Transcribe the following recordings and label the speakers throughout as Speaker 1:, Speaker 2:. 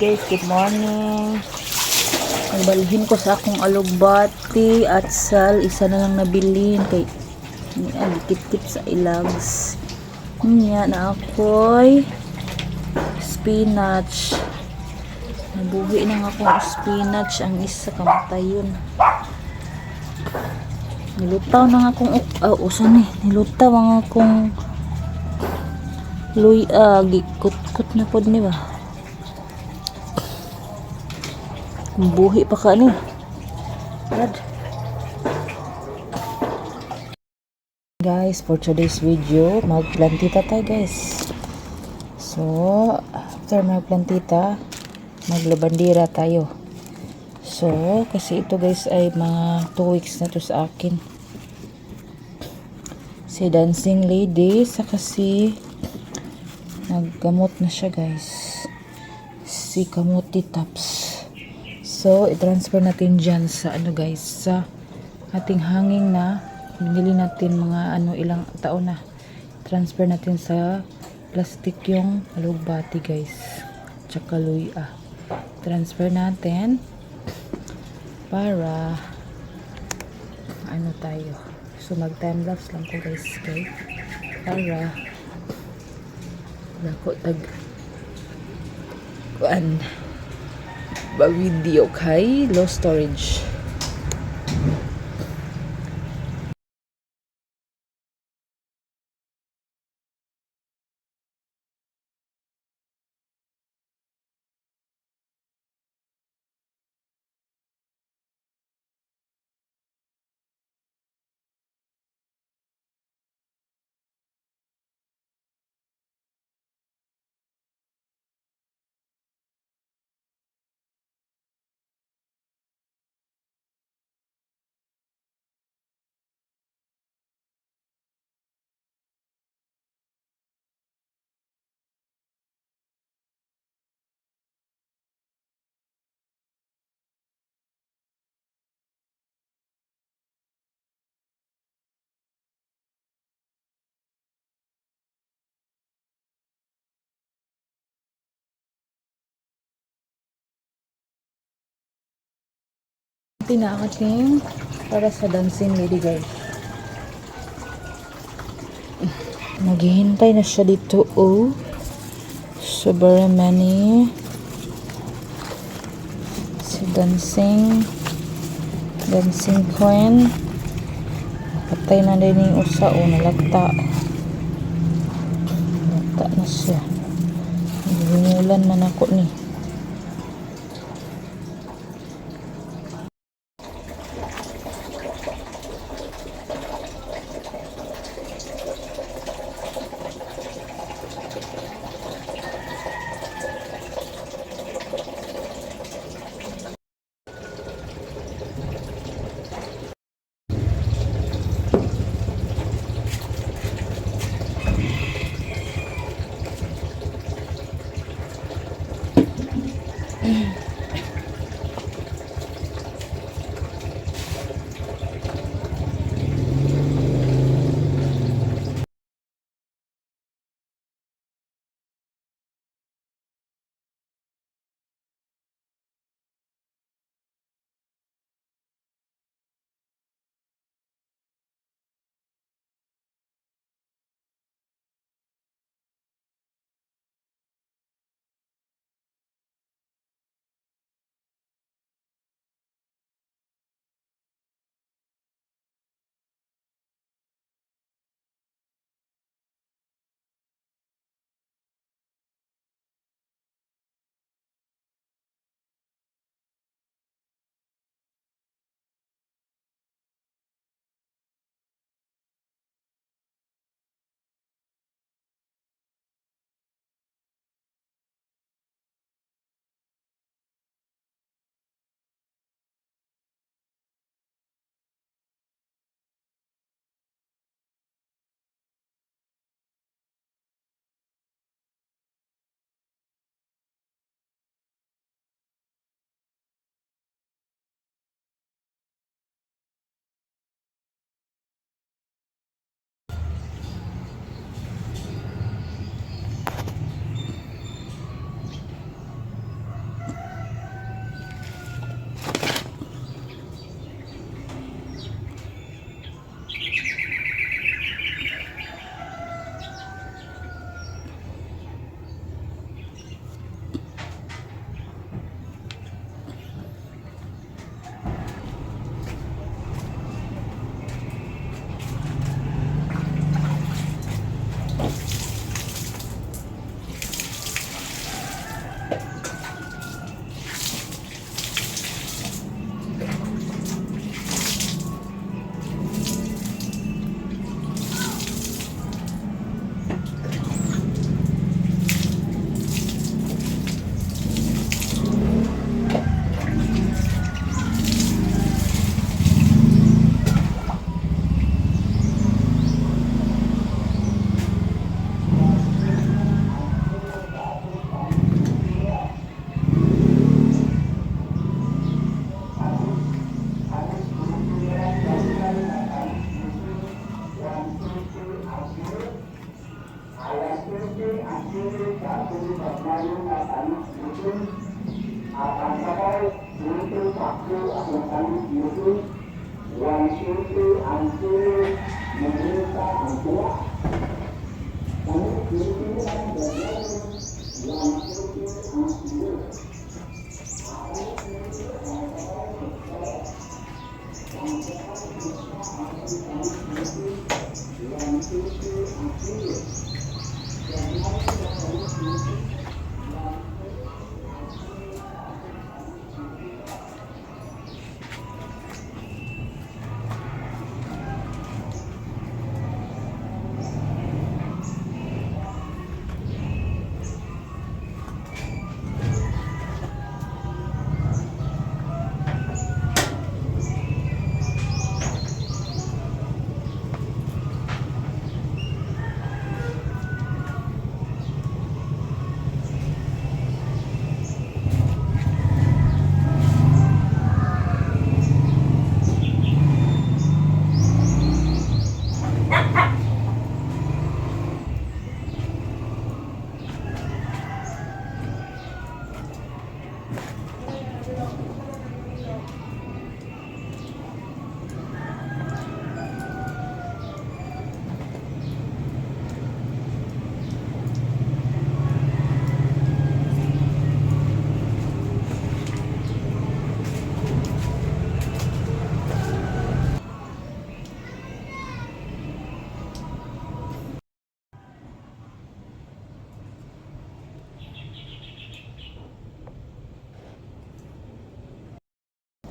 Speaker 1: guys, good morning. Nagbalhin ko sa akong alugbati at sal. Isa na lang nabilin kay kit-kit sa ilags. Niya na ako'y spinach. Nabuhi na nga akong spinach. Ang isa kamatayon. Nilutaw na nga akong nilutaw nga akong gikut-kut na pod ni ba. Buhi pa ka ni. Guys, for today's video, magplantita tayo guys. So, after magplantita, maglabandira tayo. So, kasi ito guys ay mga 2 weeks na to sa akin. Si Dancing Lady, saka si naggamot na siya guys. Si Kamuti Tops. So, i-transfer natin dyan sa guys, sa ating hanging na binili natin mga ilang taon na. Transfer natin sa plastic yung alugbati guys. Tsaka luya. Transfer natin para tayo. So, mag-time lapse lang ko guys. Okay? Para ko video kay low storage. Tinakating para sa Dancing Lady guys. Naghihintay na siya dito so very many. Si Dancing Queen patay na din yung usa nalagta na siya. Hinulan man ako ni.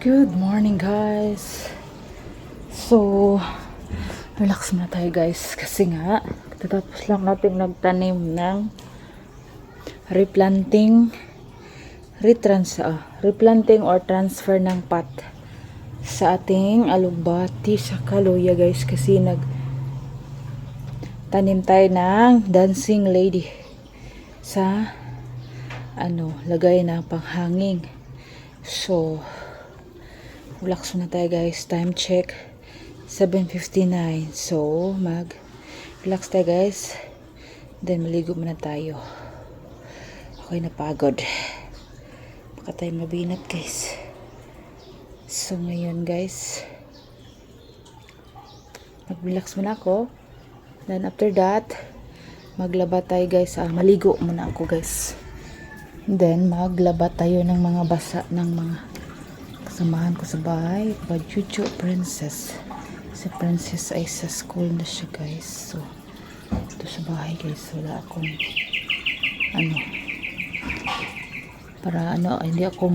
Speaker 1: Good morning guys. So, relax muna tayo guys kasi nga tatapos lang natin nagtanim ng replanting or transfer ng pot sa ating alugbati sa kaluya guys kasi tanim tayo ng dancing lady sa lagay na panghanging. So, relax muna tayo guys. Time check 7:59. So relax tayo guys, then maligo muna tayo. Okay, napagod, baka tayo mabinat guys. So ngayon guys, mag-relax muna ako, then after that maglaba tayo guys. Maligo muna ako guys, then maglaba tayo ng mga basa ng mga kasamahan ko sa bahay. Chuchu Princess, si Princess ay sa school na siya guys. So ito sa bahay guys, wala akong para hindi ako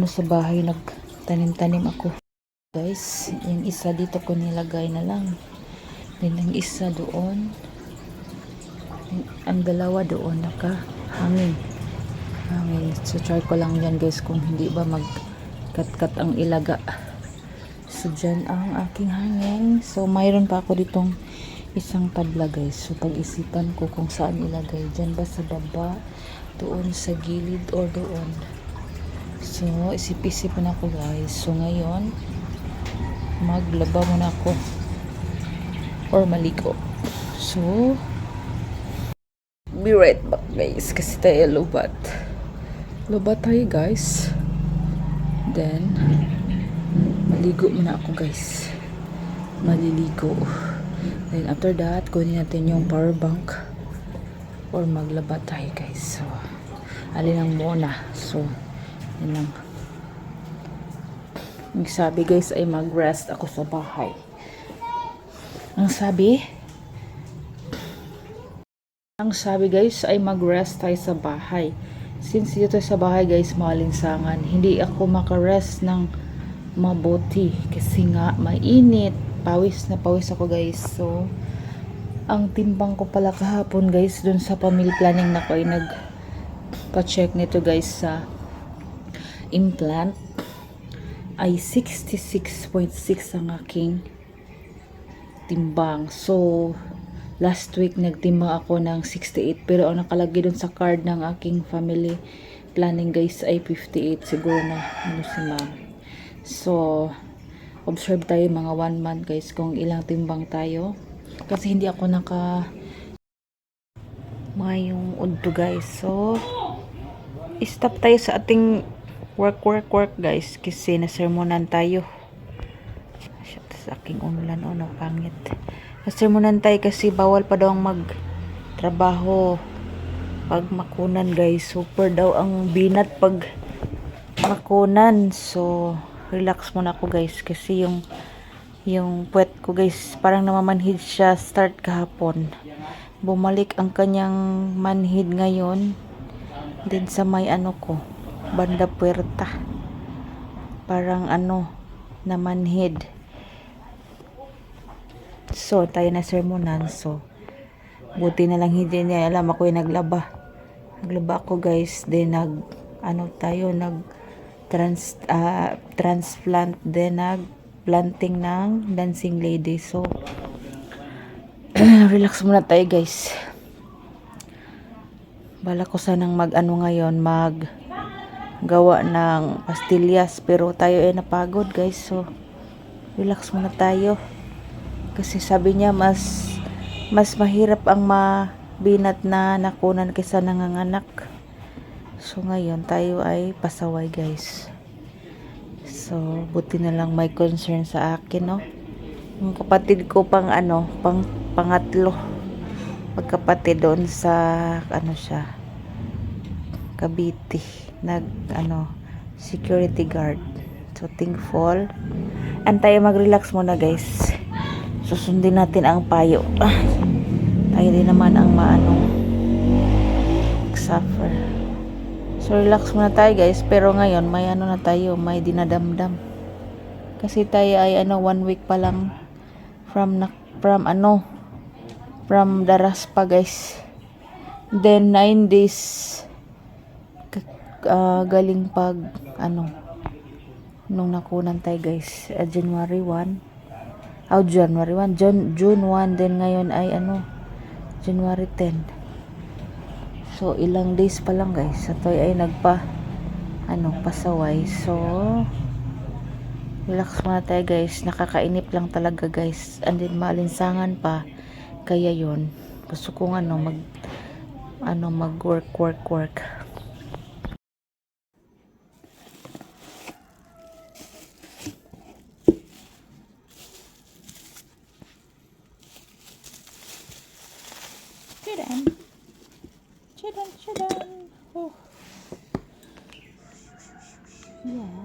Speaker 1: sa bahay, nagtanim-tanim ako guys. Yung isa dito ko nilagay na lang, then yung isa doon, ang dalawa doon nakahangin. So try ko lang yan guys kung hindi ba mag-cut ang ilaga. So dyan ang aking hangin. So mayroon pa ako ditong isang tabla guys. So pag-isipan ko kung saan ilagay, dyan ba sa baba, doon sa gilid, or doon. So isip-isip na ako guys. So ngayon maglaba muna ako or maligo. So be right back guys kasi tayo lubat tayo guys, then maligo muna ako guys, maliligo. Then after that kunin natin yung power bank or maglaba tayo guys. So alin lang muna. So yun lang. Ang sabi guys ay mag-rest ako sa bahay. Ang sabi guys ay mag-rest tayo sa bahay. Since dito sa bahay guys malinsangan, hindi ako makarest ng mabuti kasi nga mainit, pawis na pawis ako guys. So ang timbang ko pala kahapon guys dun sa family planning na ko ay nagpa-check nito guys sa implant, ay 66.6 ang aking timbang. So last week nagtimbang ako ng 68, pero ang nakalagay dun sa card ng aking family planning guys ay 58. Siguro na si ma'am. So observe tayo mga 1 month guys kung ilang timbang tayo, kasi hindi ako mayong udto guys. So stop tayo sa ating work guys kasi nasermonan tayo. Shit, sa aking ulan pangit. Nasermonan tayo kasi bawal pa daw ang magtrabaho pag makunan guys. Super daw ang binat pag makunan. So relax muna ako guys kasi yung puwet ko guys parang namamanhid siya start kahapon. Bumalik ang kanyang manhid ngayon din sa may ko banda puwerta, parang namanhid. So tayo na sermonan, so buti na lang hindi niya alam ako yung naglaba ako guys, then transplant, then planting ng dancing lady. So relax muna tayo guys. Bala ko sanang ngayon gawa ng pastillas pero tayo ay napagod guys, so relax muna tayo kasi sabi niya mas mahirap ang mabinat na nakunan kaysa nanganganak. So ngayon tayo ay pasaway guys. So buti na lang may concern sa akin, no? Yung kapatid ko pangatlo magkapatid doon sa siya Cavite, security guard. So thankful. Antay mag-relax muna guys. Susundin natin ang payo. Tayo din naman ang suffer. So relax muna tayo guys, pero ngayon may na tayo, may dinadamdam. Kasi tayo ay 1 week pa lang from daras pa guys. Then 9 days galing pag nung nakunan tayo guys, January 1, June 1, then ngayon ay January 10. So ilang days pa lang guys, ito ay pasaway. So relax muna tayo guys, nakakainip lang talaga guys, and then maalinsangan pa, kaya yon gusto kong mag work. Chidan. Oh. Yan.